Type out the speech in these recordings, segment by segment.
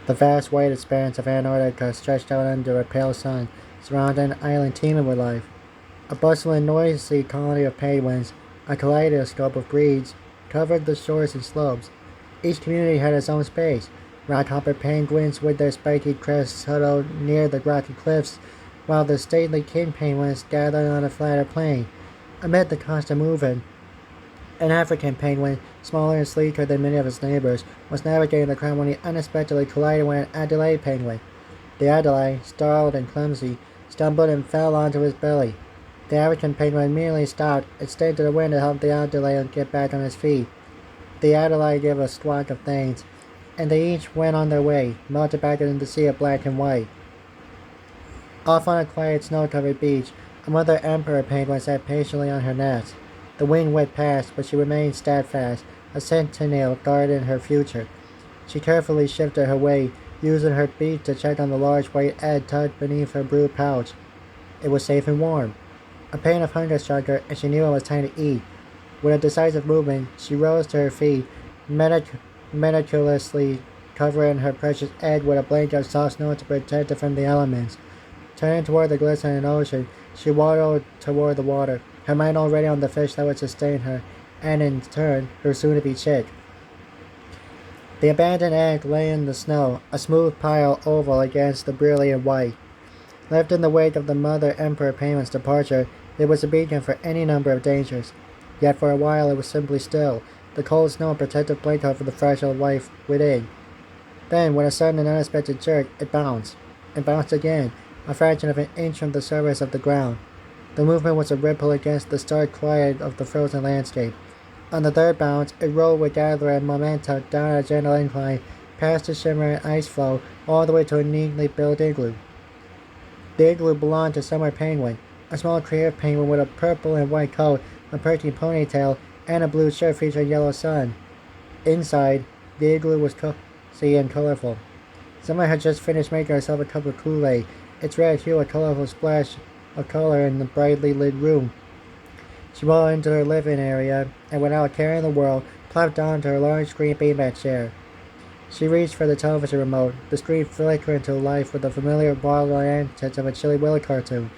The vast white expanse of Antarctica stretched out under a pale sun, surrounding an island teeming with life. A bustling, noisy colony of penguins, a kaleidoscope of breeds, covered the shores and slopes. Each community had its own space. Rockhopper penguins with their spiky crests huddled near the rocky cliffs, while the stately king penguins gathered on a flatter plain. Amid the constant movement, an African penguin, smaller and sleeker than many of its neighbors, was navigating the crowd when he unexpectedly collided with an Adelaide penguin. The Adelaide, startled and clumsy, stumbled and fell onto his belly. The African penguin immediately stopped and stayed to the wind to help the Adelaide get back on his feet. The Adelaide gave a squawk of thanks, and they each went on their way, melted back into the sea of black and white. Off on a quiet, snow-covered beach, a mother emperor penguin sat patiently on her nest. The wind whipped past, but she remained steadfast, a sentinel guarding her future. She carefully shifted her way, using her beak to check on the large white egg tucked beneath her brood pouch. It was safe and warm. A pain of hunger struck her, and she knew it was time to eat. With a decisive movement, she rose to her feet, meticulously covering her precious egg with a blanket of soft snow to protect it from the elements. Turning toward the glistening ocean, she waddled toward the water, her mind already on the fish that would sustain her, and in turn, her soon-to-be chick. The abandoned egg lay in the snow, a smooth pile oval against the brilliant white. Left in the wake of the mother emperor penguin's departure, it was a beacon for any number of dangers. Yet for a while it was simply still, the cold snow a protective blanket over the fragile life within. Then, with a sudden and unexpected jerk, it bounced. It bounced again, a fraction of an inch from the surface of the ground. The movement was a ripple against the stark quiet of the frozen landscape. On the third bounce, it rolled with gathering momentum down a gentle incline, past the shimmering ice floe, all the way to a neatly built igloo. The igloo belonged to Summer Penguin, a small creative penguin with a purple and white coat, a perky ponytail, and a blue shirt featuring yellow sun. Inside, the igloo was cozy and colorful. Summer had just finished making herself a cup of Kool-Aid, its red hue a colorful splash of color in the brightly lit room. She walked into her living area and, without caring the world, plopped onto her large green beanbag chair. She reached for the television remote, the screen flickering into life with the familiar boggle antics of a Chilly Willy cartoon.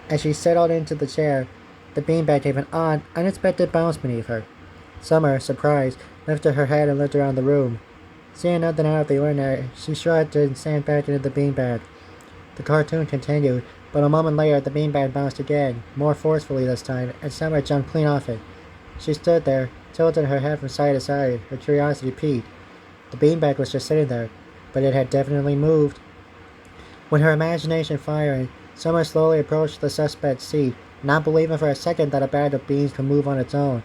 As she settled into the chair, the beanbag gave an odd, unexpected bounce beneath her. Summer, surprised, lifted her head and looked around the room. Seeing nothing out of the ordinary, she shrugged and sank back into the beanbag. The cartoon continued, but a moment later the beanbag bounced again, more forcefully this time, and Summer jumped clean off it. She stood there, tilting her head from side to side, her curiosity piqued. The beanbag was just sitting there, but it had definitely moved. With her imagination firing, Summer slowly approached the suspect's seat, not believing for a second that a bag of beans could move on its own.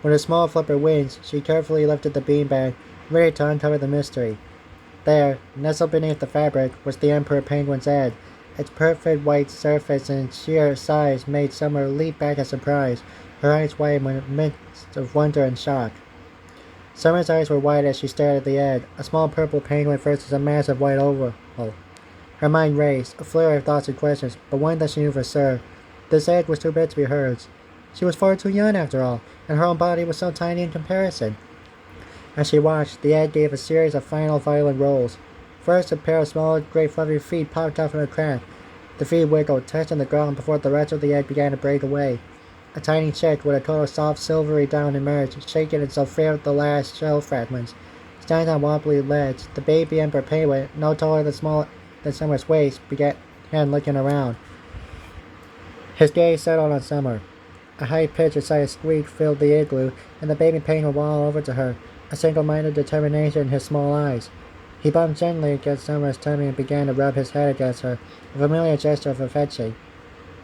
With a small flip of wings, she carefully lifted the beanbag, ready to uncover the mystery. There, nestled beneath the fabric, was the emperor penguin's egg. Its perfect white surface and sheer size made Summer leap back in surprise, her eyes wide in a mix of wonder and shock. Summer's eyes were wide as she stared at the egg, a small purple penguin versus a massive white oval. Her mind raced, a flurry of thoughts and questions, but one that she knew for sure. This egg was too big to be hers. She was far too young after all, and her own body was so tiny in comparison. As she watched, the egg gave a series of final violent rolls. First, a pair of small, gray fluffy feet popped out from a crack. The feet wiggled, touching the ground before the rest of the egg began to break away. A tiny chick with a coat of soft, silvery down emerged, shaking itself free of the last shell fragments. Standing on wobbly legs, the baby emperor penguin, no taller than Summer's waist, began looking around. His gaze settled on Summer. A high-pitched, excited squeak filled the igloo, and the baby penguin waddled over to her, a single-minded determination in his small eyes. He bumped gently against Summer's tummy and began to rub his head against her, a familiar gesture of affection.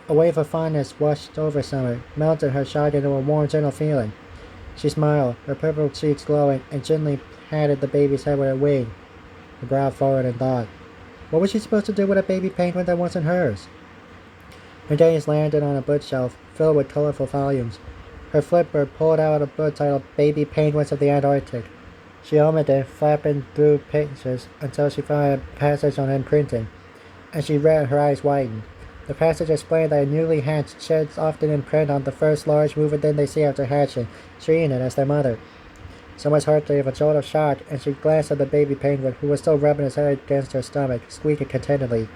A wave of fondness washed over Summer, melted her shock into a warm, gentle feeling. She smiled, her purple cheeks glowing, and gently patted the baby's head with her wing. Her brow forward in thought. What was she supposed to do with a baby penguin that wasn't hers? Her gaze landed on a bookshelf, filled with colorful volumes. Her flipper pulled out a book titled Baby Penguins of the Antarctic. She opened it, flapping through pictures until she found a passage on imprinting. As she read, her eyes widened. The passage explained that newly hatched chicks often imprint on the first large moving thing they see after hatching, treating it as their mother. Summer's heart gave a jolt of shock, and she glanced at the baby penguin, who was still rubbing his head against her stomach, squeaking contentedly.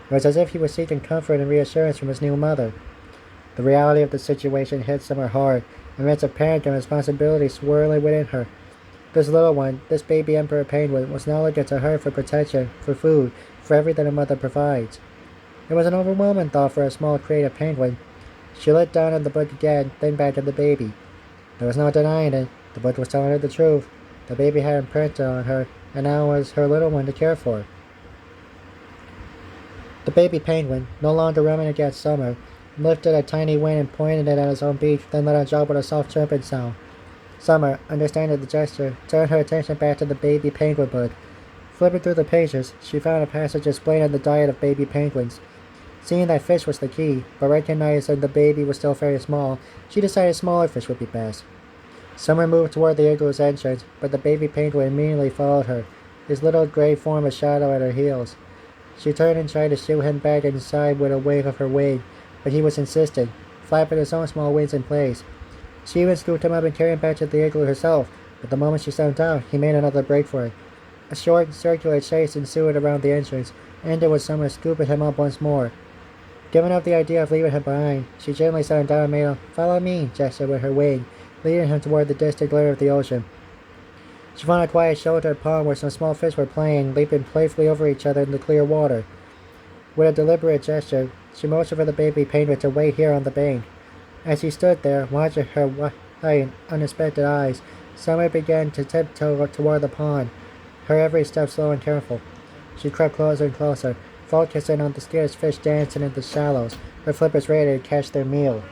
It was as if he was seeking comfort and reassurance from his new mother. The reality of the situation hit Summer hard, immense of panic and responsibility swirling within her. This little one, this baby emperor penguin, was now looking to her for protection, for food, for everything a mother provides. It was an overwhelming thought for a small, creative penguin. She looked down at the book again, then back at the baby. There was no denying it. The book was telling her the truth. The baby had imprinted on her, and now was her little one to care for. The baby penguin, no longer running against Summer, lifted a tiny wing and pointed it at his own beak, then let it drop with a soft chirping sound. Summer, understanding the gesture, turned her attention back to the baby penguin book. Flipping through the pages, she found a passage explaining the diet of baby penguins. Seeing that fish was the key, but recognizing the baby was still very small, she decided smaller fish would be best. Summer moved toward the igloo's entrance, but the baby penguin immediately followed her, his little gray form a shadow at her heels. She turned and tried to shoo him back inside with a wave of her wing, but he was insistent, flapping his own small wings in place. She even scooped him up and carried him back to the igloo herself, but the moment she stepped out, he made another break for it. A short, circular chase ensued around the entrance, ended with Summer scooping him up once more. Giving up the idea of leaving him behind, she gently set him down and made a "follow me" gesture with her wing, leading him toward the distant glare of the ocean. She found a quiet sheltered pond where some small fish were playing, leaping playfully over each other in the clear water. With a deliberate gesture, she motioned for the baby penguin to wait here on the bank. As he stood there, watching her wide, unexpected eyes, Summer began to tiptoe toward the pond, her every step slow and careful. She crept closer and closer, focusing on the scarce fish dancing in the shallows, her flippers ready to catch their meal.